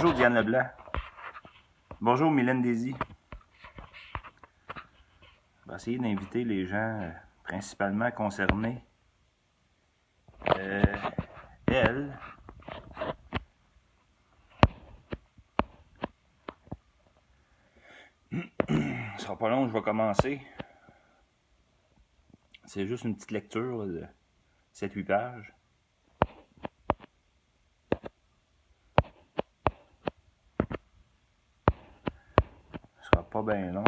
Bonjour Diane Leblanc. Bonjour Mylène Désy. Je vais essayer d'inviter les gens principalement concernés. Elle. Ce sera pas long, je vais commencer. C'est juste une petite lecture de 7-8 pages. Ce sera pas bien long.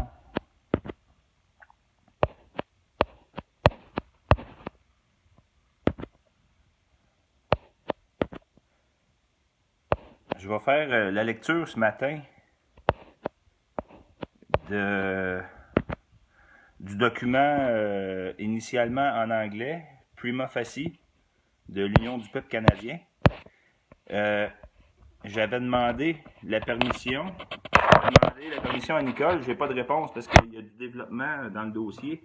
Je vais faire la lecture ce matin du document initialement en anglais, Prima Facie, de l'Union du peuple canadien. J'avais demandé la permission à Nicole. Je n'ai pas de réponse parce qu'il y a du développement dans le dossier.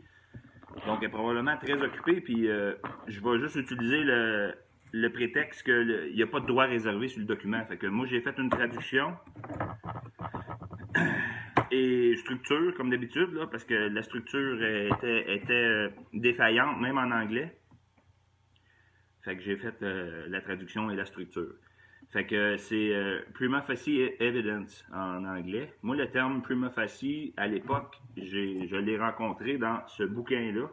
Donc, elle est probablement très occupée. Puis, je vais juste utiliser le prétexte qu'il n'y a pas de droit réservé sur le document. Fait que moi, j'ai fait une traduction et structure, comme d'habitude, là, parce que la structure était défaillante, même en anglais. Fait que j'ai fait la traduction et la structure. Fait que c'est prima facie evidence en anglais. Moi, le terme prima facie, à l'époque, je l'ai rencontré dans ce bouquin-là,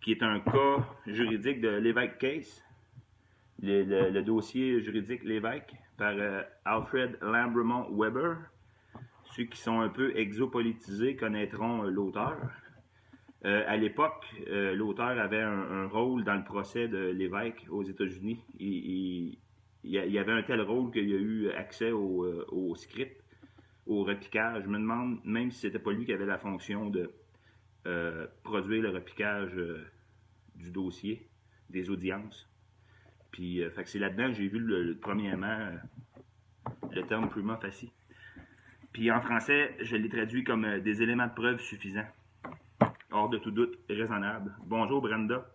qui est un cas juridique de l'Évêque Case, le dossier juridique L'Évêque, par Alfred Lambremont Weber. Ceux qui sont un peu exopolitisés connaîtront l'auteur. À l'époque, l'auteur avait un rôle dans le procès de l'Évêque aux États-Unis. Il y avait un tel rôle qu'il y a eu accès au script, au repiquage. Je me demande même si c'était pas lui qui avait la fonction de produire le repiquage du dossier, des audiences. Puis, fait que c'est là-dedans que j'ai vu premièrement le terme prima facie. Puis en français, je l'ai traduit comme des éléments de preuve suffisants. Hors de tout doute, raisonnable. Bonjour Brenda.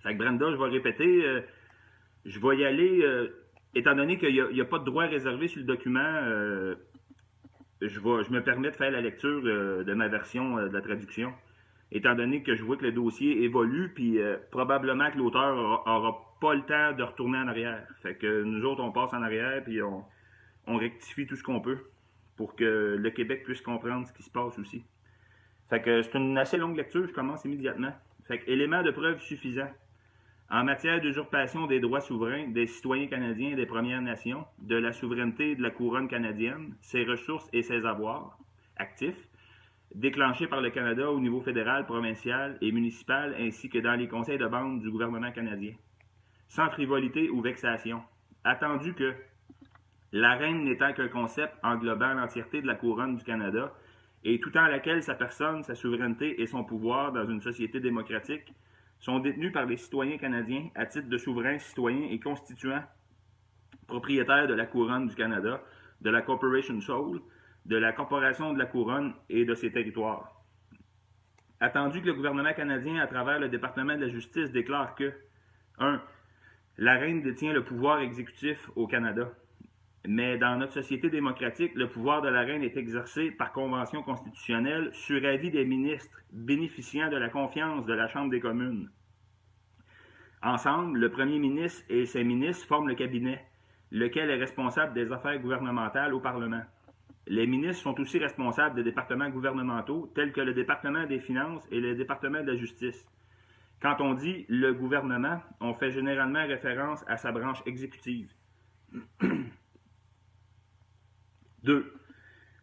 Fait que Brenda, je vais répéter, je vais y aller, étant donné qu'il n'y a pas de droit réservé sur le document, je me permets de faire la lecture de ma version de la traduction, étant donné que je vois que le dossier évolue, puis probablement que l'auteur aura pas le temps de retourner en arrière. Fait que nous autres, on passe en arrière, puis on rectifie tout ce qu'on peut pour que le Québec puisse comprendre ce qui se passe aussi. Fait que c'est une assez longue lecture, je commence immédiatement. Fait que éléments de preuve suffisants. En matière d'usurpation des droits souverains des citoyens canadiens et des Premières Nations, de la souveraineté de la couronne canadienne, ses ressources et ses avoirs actifs, déclenchés par le Canada au niveau fédéral, provincial et municipal, ainsi que dans les conseils de bande du gouvernement canadien. Sans frivolité ou vexation. Attendu que la reine n'étant qu'un concept englobant l'entièreté de la couronne du Canada, et tout en laquelle sa personne, sa souveraineté et son pouvoir dans une société démocratique sont détenus par les citoyens canadiens à titre de souverains citoyens et constituants propriétaires de la couronne du Canada, de la Corporation Soul, de la Corporation de la couronne et de ses territoires. Attendu que le gouvernement canadien, à travers le département de la justice, déclare que 1. La reine détient le pouvoir exécutif au Canada. Mais dans notre société démocratique, le pouvoir de la reine est exercé par convention constitutionnelle sur avis des ministres bénéficiant de la confiance de la Chambre des communes. Ensemble, le premier ministre et ses ministres forment le cabinet, lequel est responsable des affaires gouvernementales au Parlement. Les ministres sont aussi responsables des départements gouvernementaux, tels que le département des finances et le département de la justice. Quand on dit le gouvernement, on fait généralement référence à sa branche exécutive. 2.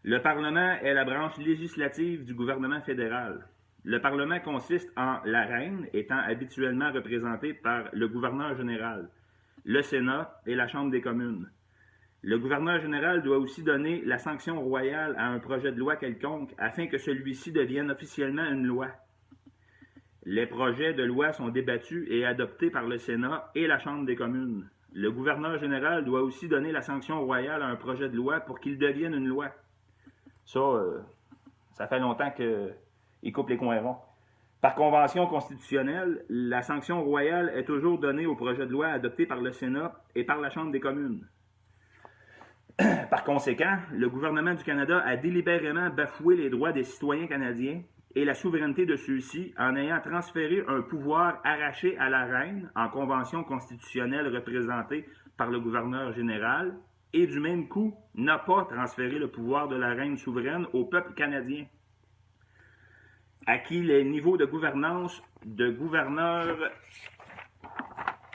Le Parlement est la branche législative du gouvernement fédéral. Le Parlement consiste en la reine étant habituellement représentée par le gouverneur général, le Sénat et la Chambre des communes. Le gouverneur général doit aussi donner la sanction royale à un projet de loi quelconque afin que celui-ci devienne officiellement une loi. Les projets de loi sont débattus et adoptés par le Sénat et la Chambre des communes. Le gouverneur général doit aussi donner la sanction royale à un projet de loi pour qu'il devienne une loi. Ça fait longtemps qu'il coupe les coins ronds. Par convention constitutionnelle, la sanction royale est toujours donnée au projet de loi adopté par le Sénat et par la Chambre des communes. Par conséquent, le gouvernement du Canada a délibérément bafoué les droits des citoyens canadiens et la souveraineté de ceux-ci en ayant transféré un pouvoir arraché à la reine en convention constitutionnelle représentée par le gouverneur général et du même coup n'a pas transféré le pouvoir de la reine souveraine au peuple canadien, à qui les niveaux de gouvernance de gouverneur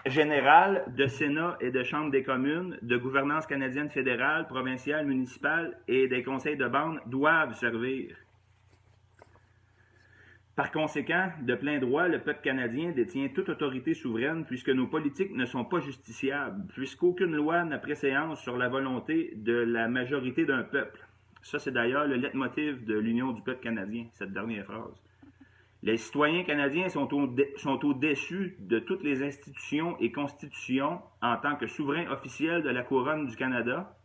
général, de Sénat et de Chambre des communes, de gouvernance canadienne fédérale, provinciale, municipale et des conseils de bande doivent servir. Par conséquent, de plein droit, le peuple canadien détient toute autorité souveraine puisque nos politiques ne sont pas justiciables, puisqu'aucune loi n'a préséance sur la volonté de la majorité d'un peuple. Ça, c'est d'ailleurs le leitmotiv de l'Union du peuple canadien, cette dernière phrase. Les citoyens canadiens sont au-dessus de toutes les institutions et constitutions en tant que souverains officiels de la Couronne du Canada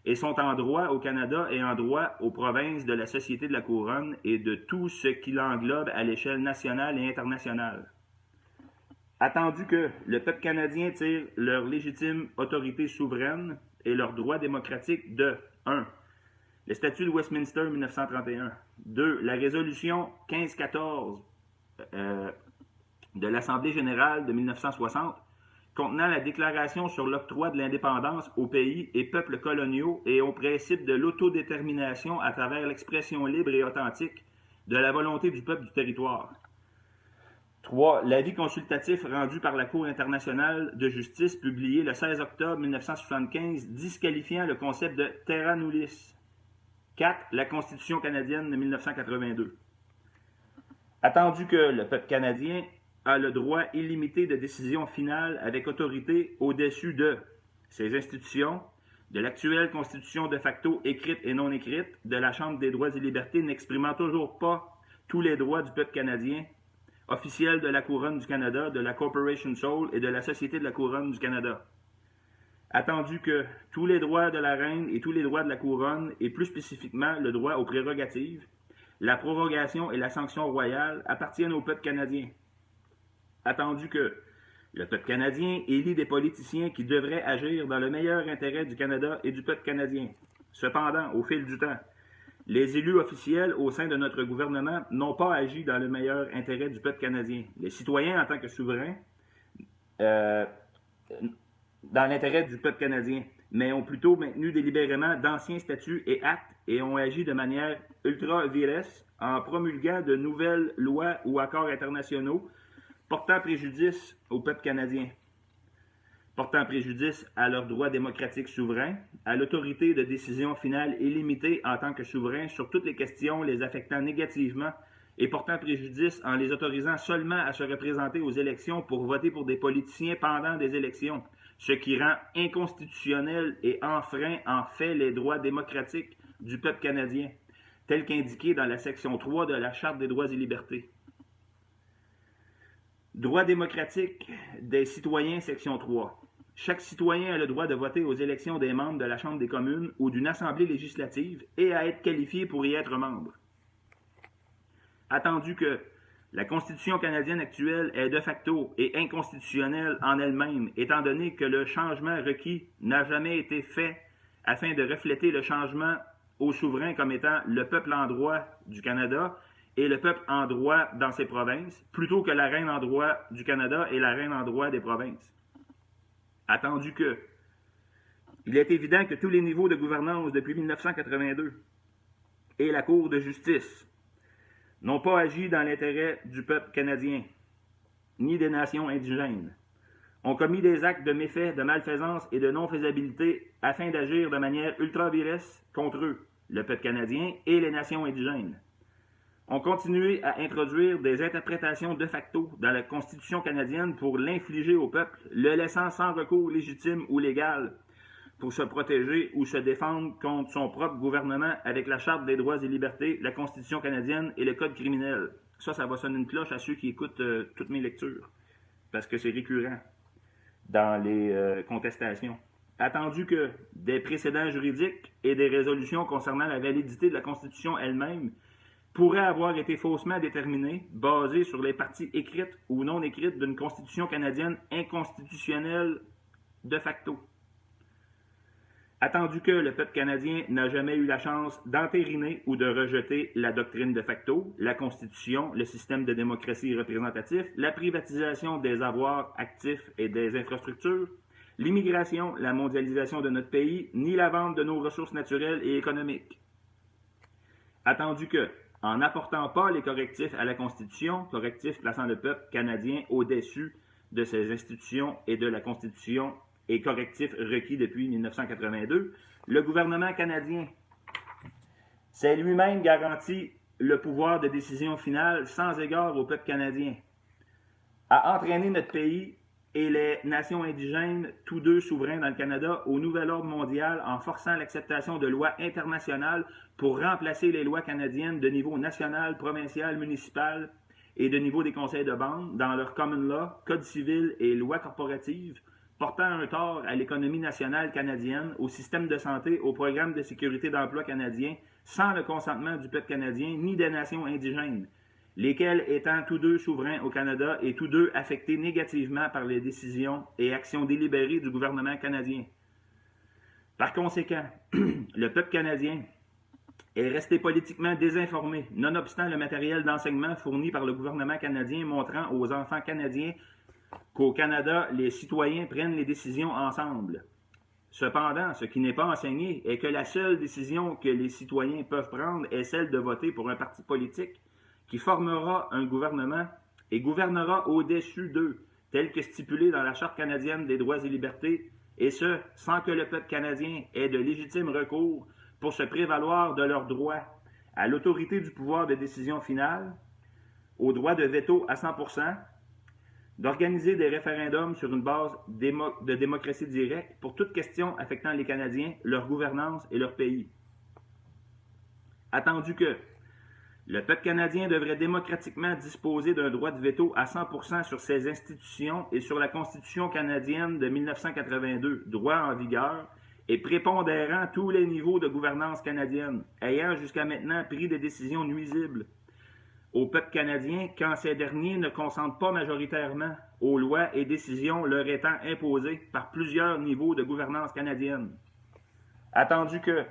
et sont en droit au Canada et en droit aux provinces de la Société de la Couronne et de tout ce qui l'englobe à l'échelle nationale et internationale. Attendu que le peuple canadien tire leur légitime autorité souveraine et leurs droits démocratiques de 1. Le statut de Westminster 1931. 2. La résolution 1514 de l'Assemblée générale de 1960 contenant la déclaration sur l'octroi de l'indépendance aux pays et peuples coloniaux et au principe de l'autodétermination à travers l'expression libre et authentique de la volonté du peuple du territoire. 3. L'avis consultatif rendu par la Cour internationale de justice publié le 16 octobre 1975 disqualifiant le concept de terra nullius. 4. La Constitution canadienne de 1982. Attendu que le peuple canadien a le droit illimité de décision finale avec autorité au-dessus de ses institutions, de l'actuelle Constitution de facto écrite et non écrite, de la Chambre des droits et libertés n'exprimant toujours pas tous les droits du peuple canadien, officiel de la Couronne du Canada, de la Corporation Soul et de la Société de la Couronne du Canada. Attendu que tous les droits de la reine et tous les droits de la couronne, et plus spécifiquement le droit aux prérogatives, la prorogation et la sanction royale appartiennent au peuple canadien. Attendu que le peuple canadien élit des politiciens qui devraient agir dans le meilleur intérêt du Canada et du peuple canadien. Cependant, au fil du temps, les élus officiels au sein de notre gouvernement n'ont pas agi dans le meilleur intérêt du peuple canadien. Les citoyens, en tant que souverains, dans l'intérêt du peuple canadien, mais ont plutôt maintenu délibérément d'anciens statuts et actes et ont agi de manière ultra-vires en promulguant de nouvelles lois ou accords internationaux portant préjudice au peuple canadien, portant préjudice à leurs droits démocratiques souverains, à l'autorité de décision finale illimitée en tant que souverain sur toutes les questions les affectant négativement et portant préjudice en les autorisant seulement à se représenter aux élections pour voter pour des politiciens pendant des élections, ce qui rend inconstitutionnel et enfreint en fait les droits démocratiques du peuple canadien, tels qu'indiqués dans la section 3 de la Charte des droits et libertés. Droits démocratiques des citoyens, section 3. Chaque citoyen a le droit de voter aux élections des membres de la Chambre des communes ou d'une assemblée législative et à être qualifié pour y être membre. Attendu que la Constitution canadienne actuelle est de facto et inconstitutionnelle en elle-même, étant donné que le changement requis n'a jamais été fait afin de refléter le changement au souverain comme étant le peuple en droit du Canada et le peuple en droit dans ses provinces, plutôt que la reine en droit du Canada et la reine en droit des provinces. Attendu que il est évident que tous les niveaux de gouvernance depuis 1982 et la Cour de justice n'ont pas agi dans l'intérêt du peuple canadien, ni des nations indigènes, ont commis des actes de méfaits, de malfaisance et de non-faisabilité afin d'agir de manière ultra-vires contre eux, le peuple canadien et les nations indigènes, ont continué à introduire des interprétations de facto dans la Constitution canadienne pour l'infliger au peuple, le laissant sans recours légitime ou légal pour se protéger ou se défendre contre son propre gouvernement avec la Charte des droits et libertés, la Constitution canadienne et le Code criminel. Ça va sonner une cloche à ceux qui écoutent toutes mes lectures, parce que c'est récurrent dans les contestations. Attendu que des précédents juridiques et des résolutions concernant la validité de la Constitution elle-même pourraient avoir été faussement déterminés, basés sur les parties écrites ou non écrites d'une Constitution canadienne inconstitutionnelle de facto. Attendu que le peuple canadien n'a jamais eu la chance d'entériner ou de rejeter la doctrine de facto, la Constitution, le système de démocratie représentative, la privatisation des avoirs actifs et des infrastructures, l'immigration, la mondialisation de notre pays, ni la vente de nos ressources naturelles et économiques. Attendu que, en n'apportant pas les correctifs à la Constitution, correctifs plaçant le peuple canadien au-dessus de ses institutions et de la Constitution et correctifs requis depuis 1982, le gouvernement canadien s'est lui-même garanti le pouvoir de décision finale sans égard au peuple canadien, a entraîné notre pays et les nations indigènes, tous deux souverains dans le Canada, au nouvel ordre mondial en forçant l'acceptation de lois internationales pour remplacer les lois canadiennes de niveau national, provincial, municipal et de niveau des conseils de bande dans leur common law, code civil et loi corporative, portant un tort à l'économie nationale canadienne, au système de santé, au programme de sécurité d'emploi canadien, sans le consentement du peuple canadien ni des nations indigènes, lesquels étant tous deux souverains au Canada et tous deux affectés négativement par les décisions et actions délibérées du gouvernement canadien. Par conséquent, le peuple canadien est resté politiquement désinformé, nonobstant le matériel d'enseignement fourni par le gouvernement canadien montrant aux enfants canadiens qu'au Canada, les citoyens prennent les décisions ensemble. Cependant, ce qui n'est pas enseigné est que la seule décision que les citoyens peuvent prendre est celle de voter pour un parti politique qui formera un gouvernement et gouvernera au-dessus d'eux, tel que stipulé dans la Charte canadienne des droits et libertés, et ce, sans que le peuple canadien ait de légitimes recours pour se prévaloir de leurs droits à l'autorité du pouvoir de décision finale, au droit de veto à 100%, d'organiser des référendums sur une base de démocratie directe pour toute question affectant les Canadiens, leur gouvernance et leur pays. Attendu que le peuple canadien devrait démocratiquement disposer d'un droit de veto à 100% sur ses institutions et sur la Constitution canadienne de 1982, droit en vigueur, et prépondérant tous les niveaux de gouvernance canadienne, ayant jusqu'à maintenant pris des décisions nuisibles au peuple canadien quand ces derniers ne consentent pas majoritairement aux lois et décisions leur étant imposées par plusieurs niveaux de gouvernance canadienne. Attendu que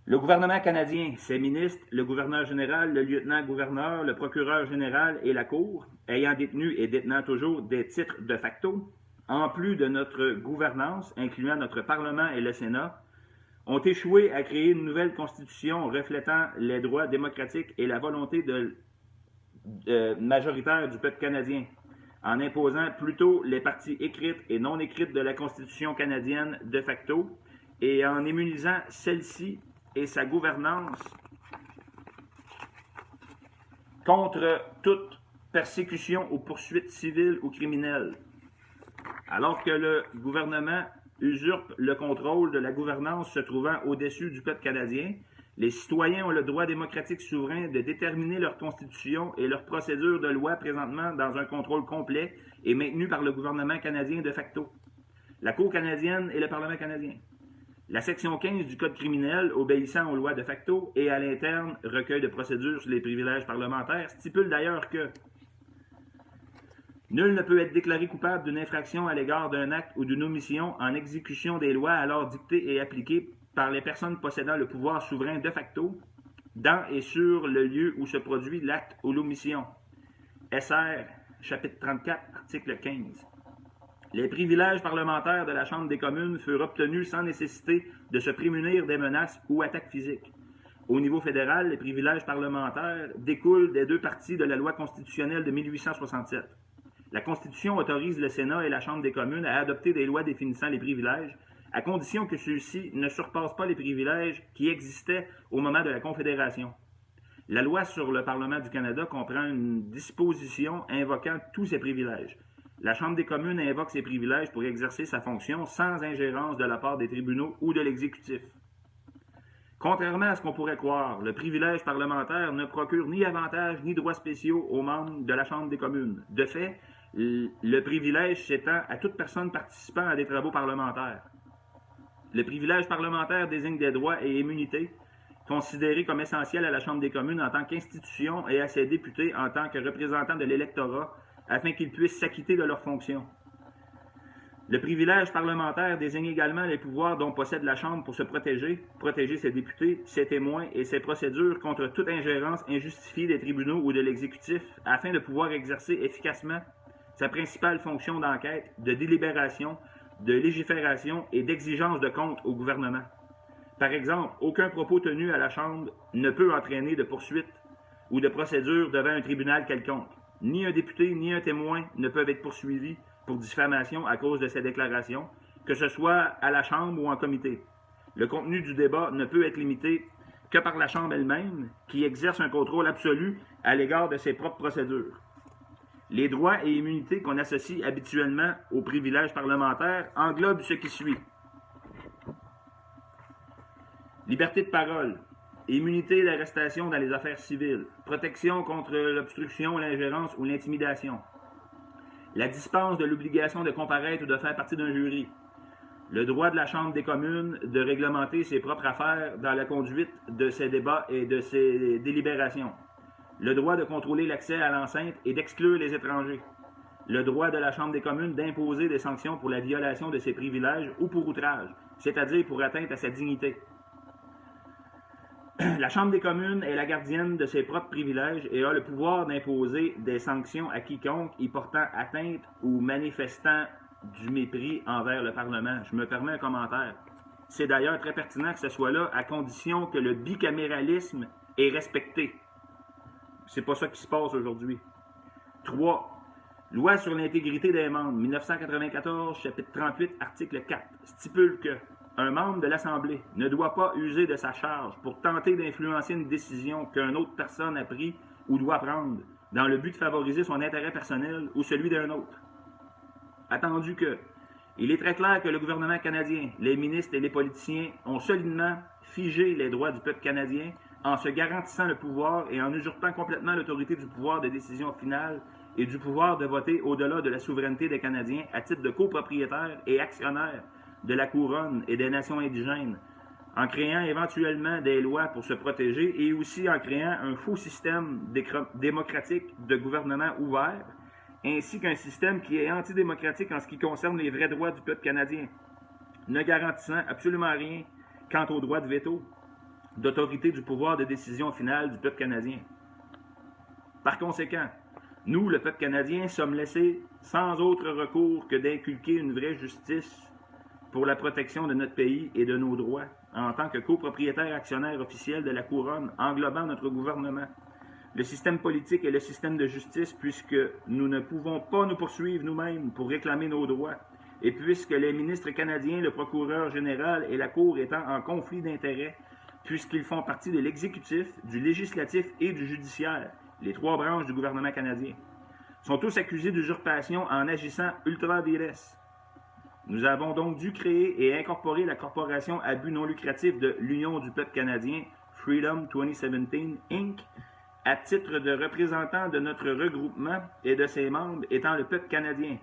le gouvernement canadien, ses ministres, le gouverneur général, le lieutenant-gouverneur, le procureur général et la Cour, ayant détenu et détenant toujours des titres de facto, en plus de notre gouvernance, incluant notre Parlement et le Sénat, ont échoué à créer une nouvelle constitution reflétant les droits démocratiques et la volonté majoritaire du peuple canadien, en imposant plutôt les parties écrites et non écrites de la Constitution canadienne de facto et en immunisant celle-ci et sa gouvernance contre toute persécution ou poursuite civile ou criminelle. Alors que le gouvernement usurpe le contrôle de la gouvernance se trouvant au-dessus du peuple canadien, les citoyens ont le droit démocratique souverain de déterminer leur constitution et leur procédure de loi présentement dans un contrôle complet et maintenu par le gouvernement canadien de facto, la Cour canadienne et le Parlement canadien. La section 15 du Code criminel, obéissant aux lois de facto et à l'interne recueil de procédures sur les privilèges parlementaires, stipule d'ailleurs que nul ne peut être déclaré coupable d'une infraction à l'égard d'un acte ou d'une omission en exécution des lois alors dictées et appliquées par les personnes possédant le pouvoir souverain de facto dans et sur le lieu où se produit l'acte ou l'omission. SR, chapitre 34, article 15. Les privilèges parlementaires de la Chambre des communes furent obtenus sans nécessité de se prémunir des menaces ou attaques physiques. Au niveau fédéral, les privilèges parlementaires découlent des deux parties de la loi constitutionnelle de 1867. La Constitution autorise le Sénat et la Chambre des communes à adopter des lois définissant les privilèges, à condition que ceux-ci ne surpassent pas les privilèges qui existaient au moment de la Confédération. La loi sur le Parlement du Canada comprend une disposition invoquant tous ces privilèges. La Chambre des communes invoque ces privilèges pour exercer sa fonction sans ingérence de la part des tribunaux ou de l'exécutif. Contrairement à ce qu'on pourrait croire, le privilège parlementaire ne procure ni avantages ni droits spéciaux aux membres de la Chambre des communes. De fait, le privilège s'étend à toute personne participant à des travaux parlementaires. Le privilège parlementaire désigne des droits et immunités considérés comme essentiels à la Chambre des communes en tant qu'institution et à ses députés en tant que représentants de l'électorat afin qu'ils puissent s'acquitter de leurs fonctions. Le privilège parlementaire désigne également les pouvoirs dont possède la Chambre pour se protéger ses députés, ses témoins et ses procédures contre toute ingérence injustifiée des tribunaux ou de l'exécutif, afin de pouvoir exercer efficacement sa principale fonction d'enquête, de délibération, de légifération et d'exigence de compte au gouvernement. Par exemple, aucun propos tenu à la Chambre ne peut entraîner de poursuite ou de procédure devant un tribunal quelconque. Ni un député ni un témoin ne peuvent être poursuivis pour diffamation à cause de ces déclarations, que ce soit à la Chambre ou en comité. Le contenu du débat ne peut être limité que par la Chambre elle-même, qui exerce un contrôle absolu à l'égard de ses propres procédures. Les droits et immunités qu'on associe habituellement aux privilèges parlementaires englobent ce qui suit. Liberté de parole, immunité d'arrestation dans les affaires civiles, protection contre l'obstruction, l'ingérence ou l'intimidation, la dispense de l'obligation de comparaître ou de faire partie d'un jury, le droit de la Chambre des communes de réglementer ses propres affaires dans la conduite de ses débats et de ses délibérations, le droit de contrôler l'accès à l'enceinte et d'exclure les étrangers, le droit de la Chambre des communes d'imposer des sanctions pour la violation de ses privilèges ou pour outrage, c'est-à-dire pour atteinte à sa dignité. La Chambre des communes est la gardienne de ses propres privilèges et a le pouvoir d'imposer des sanctions à quiconque y portant atteinte ou manifestant du mépris envers le Parlement. Je me permets un commentaire. C'est d'ailleurs très pertinent que ce soit là, à condition que le bicaméralisme est respecté. C'est pas ça qui se passe aujourd'hui. 3. Loi sur l'intégrité des membres, 1994, chapitre 38, article 4, stipule que un membre de l'Assemblée ne doit pas user de sa charge pour tenter d'influencer une décision qu'une autre personne a prise ou doit prendre, dans le but de favoriser son intérêt personnel ou celui d'un autre. Attendu que, il est très clair que le gouvernement canadien, les ministres et les politiciens ont solidement figé les droits du peuple canadien en se garantissant le pouvoir et en usurpant complètement l'autorité du pouvoir de décision finale et du pouvoir de voter au-delà de la souveraineté des Canadiens à titre de copropriétaires et actionnaires de la couronne et des nations indigènes, en créant éventuellement des lois pour se protéger et aussi en créant un faux système démocratique de gouvernement ouvert, ainsi qu'un système qui est antidémocratique en ce qui concerne les vrais droits du peuple canadien, ne garantissant absolument rien quant au droit de veto, d'autorité du pouvoir de décision finale du peuple canadien. Par conséquent, nous, le peuple canadien, sommes laissés sans autre recours que d'inculquer une vraie justice pour la protection de notre pays et de nos droits, en tant que copropriétaire actionnaire officiel de la couronne, englobant notre gouvernement, le système politique et le système de justice, puisque nous ne pouvons pas nous poursuivre nous-mêmes pour réclamer nos droits, et puisque les ministres canadiens, le procureur général et la Cour étant en conflit d'intérêts, puisqu'ils font partie de l'exécutif, du législatif et du judiciaire, les trois branches du gouvernement canadien, sont tous accusés d'usurpation en agissant ultra vires. Nous avons donc dû créer et incorporer la corporation à but non lucratif de l'Union du peuple canadien, Freedom 2017 Inc., à titre de représentant de notre regroupement et de ses membres étant le peuple canadien,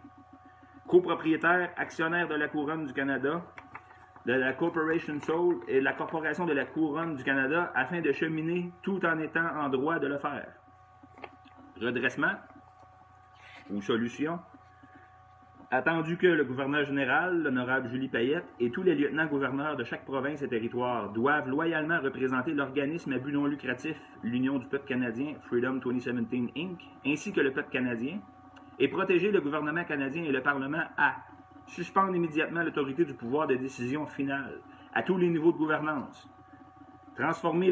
copropriétaire, actionnaire de la Couronne du Canada, de la Corporation Soul et de la Corporation de la Couronne du Canada afin de cheminer tout en étant en droit de le faire. Redressement ou solution. Attendu que le gouverneur général, l'honorable Julie Payette, et tous les lieutenants-gouverneurs de chaque province et territoire doivent loyalement représenter l'organisme à but non lucratif, l'Union du peuple canadien, Freedom 2017 Inc., ainsi que le peuple canadien, et protéger le gouvernement canadien et le Parlement à suspendre immédiatement l'autorité du pouvoir de décision finale à tous les niveaux de gouvernance, transformer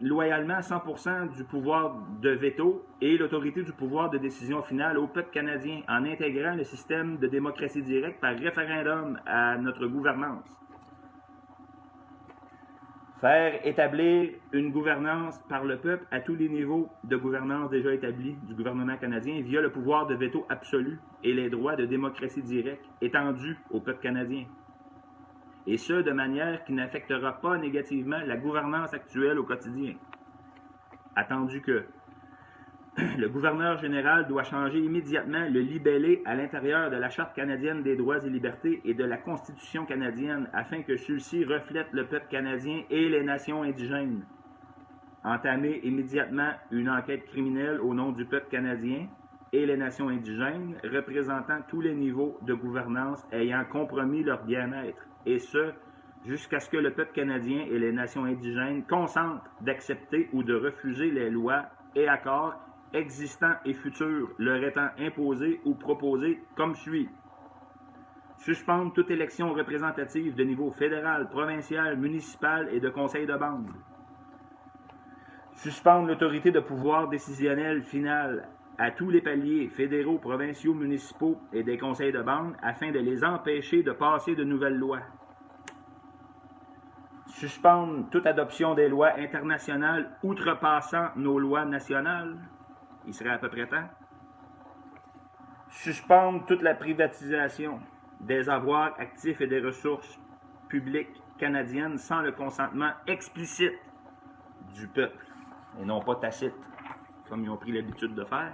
loyalement 100% du pouvoir de veto et l'autorité du pouvoir de décision finale au peuple canadien en intégrant le système de démocratie directe par référendum à notre gouvernance. Faire établir une gouvernance par le peuple à tous les niveaux de gouvernance déjà établis du gouvernement canadien via le pouvoir de veto absolu et les droits de démocratie directe étendus au peuple canadien. Et ce, de manière qui n'affectera pas négativement la gouvernance actuelle au quotidien. Attendu que le gouverneur général doit changer immédiatement le libellé à l'intérieur de la Charte canadienne des droits et libertés et de la Constitution canadienne afin que ceux-ci reflètent le peuple canadien et les nations indigènes. Entamer immédiatement une enquête criminelle au nom du peuple canadien et les nations indigènes, représentant tous les niveaux de gouvernance ayant compromis leur bien-être, et ce, jusqu'à ce que le peuple canadien et les nations indigènes consentent d'accepter ou de refuser les lois et accords existants et futurs leur étant imposés ou proposés comme suit. Suspendre toute élection représentative de niveau fédéral, provincial, municipal et de conseil de bande. Suspendre l'autorité de pouvoir décisionnel final à tous les paliers fédéraux, provinciaux, municipaux et des conseils de bande afin de les empêcher de passer de nouvelles lois. Suspendre toute adoption des lois internationales outrepassant nos lois nationales. Il serait à peu près temps. Suspendre toute la privatisation des avoirs actifs et des ressources publiques canadiennes sans le consentement explicite du peuple, et non pas tacite, comme ils ont pris l'habitude de faire.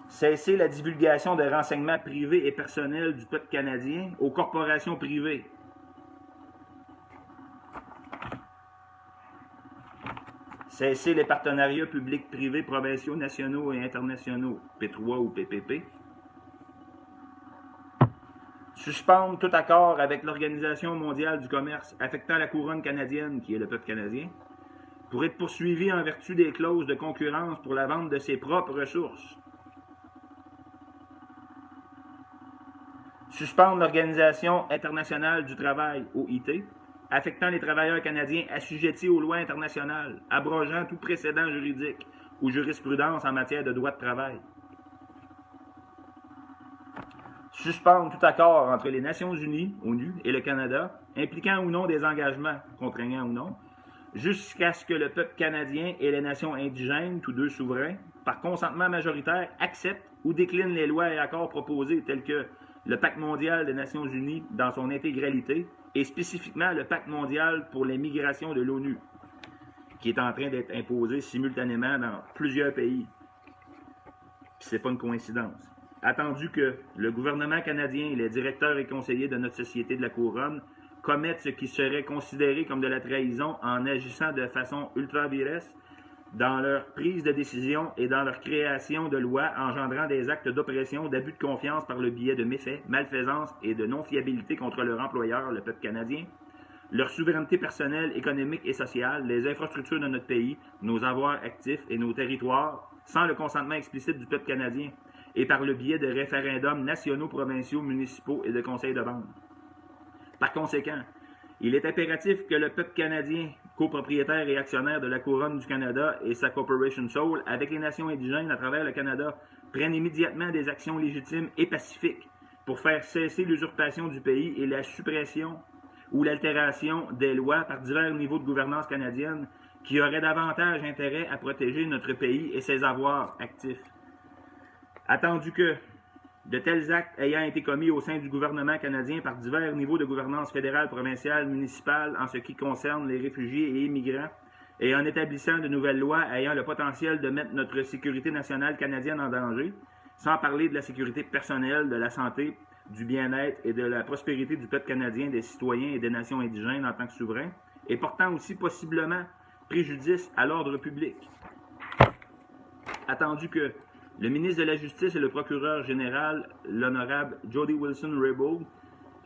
Cesser la divulgation des renseignements privés et personnels du peuple canadien aux corporations privées. Cesser les partenariats publics-privés provinciaux, nationaux et internationaux, P3 ou PPP. Suspendre tout accord avec l'Organisation mondiale du commerce affectant la couronne canadienne, qui est le peuple canadien, pour être poursuivi en vertu des clauses de concurrence pour la vente de ses propres ressources. Suspendre l'Organisation internationale du travail, OIT, affectant les travailleurs canadiens assujettis aux lois internationales, abrogeant tout précédent juridique ou jurisprudence en matière de droit de travail. Suspendre tout accord entre les Nations Unies, ONU, et le Canada, impliquant ou non des engagements, contraignants ou non, jusqu'à ce que le peuple canadien et les nations indigènes, tous deux souverains, par consentement majoritaire, acceptent ou déclinent les lois et accords proposés tels que le Pacte mondial des Nations Unies dans son intégralité et spécifiquement le Pacte mondial pour les migrations de l'ONU, qui est en train d'être imposé simultanément dans plusieurs pays. Puis c'est pas une coïncidence. Attendu que le gouvernement canadien et les directeurs et conseillers de notre Société de la Couronne commettent ce qui serait considéré comme de la trahison en agissant de façon ultra-vires dans leur prise de décision et dans leur création de lois engendrant des actes d'oppression, d'abus de confiance par le biais de méfaits, malfaisance et de non-fiabilité contre leur employeur, le peuple canadien, leur souveraineté personnelle, économique et sociale, les infrastructures de notre pays, nos avoirs actifs et nos territoires, sans le consentement explicite du peuple canadien, et par le biais de référendums nationaux, provinciaux, municipaux et de conseils de bande. Par conséquent, il est impératif que le peuple canadien, copropriétaire et actionnaire de la Couronne du Canada et sa Corporation Soul, avec les nations indigènes à travers le Canada, prenne immédiatement des actions légitimes et pacifiques pour faire cesser l'usurpation du pays et la suppression ou l'altération des lois par divers niveaux de gouvernance canadienne qui auraient davantage intérêt à protéger notre pays et ses avoirs actifs. Attendu que, de tels actes ayant été commis au sein du gouvernement canadien par divers niveaux de gouvernance fédérale, provinciale, municipale en ce qui concerne les réfugiés et immigrants, et en établissant de nouvelles lois ayant le potentiel de mettre notre sécurité nationale canadienne en danger, sans parler de la sécurité personnelle, de la santé, du bien-être et de la prospérité du peuple canadien, des citoyens et des nations indigènes en tant que souverains, et portant aussi possiblement préjudice à l'ordre public. Attendu que le ministre de la Justice et le procureur général, l'honorable Jody Wilson-Raybould,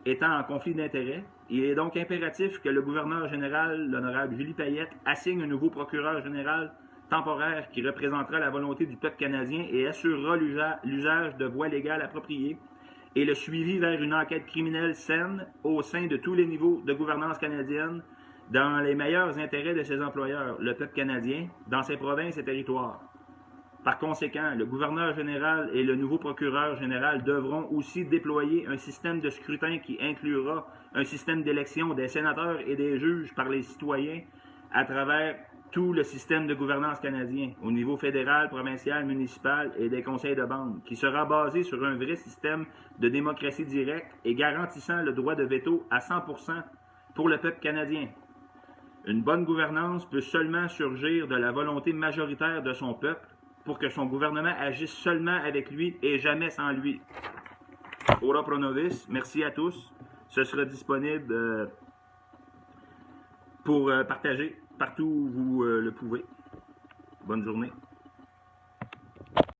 étant en conflit d'intérêts, il est donc impératif que le gouverneur général, l'honorable Julie Payette, assigne un nouveau procureur général temporaire qui représentera la volonté du peuple canadien et assurera l'usage de voies légales appropriées et le suivi vers une enquête criminelle saine au sein de tous les niveaux de gouvernance canadienne dans les meilleurs intérêts de ses employeurs, le peuple canadien, dans ses provinces et territoires. Par conséquent, le gouverneur général et le nouveau procureur général devront aussi déployer un système de scrutin qui inclura un système d'élection des sénateurs et des juges par les citoyens à travers tout le système de gouvernance canadien, au niveau fédéral, provincial, municipal et des conseils de bande, qui sera basé sur un vrai système de démocratie directe et garantissant le droit de veto à 100% pour le peuple canadien. Une bonne gouvernance peut seulement surgir de la volonté majoritaire de son peuple pour que son gouvernement agisse seulement avec lui et jamais sans lui. Ora pro nobis, merci à tous. Ce sera disponible pour partager partout où vous le pouvez. Bonne journée.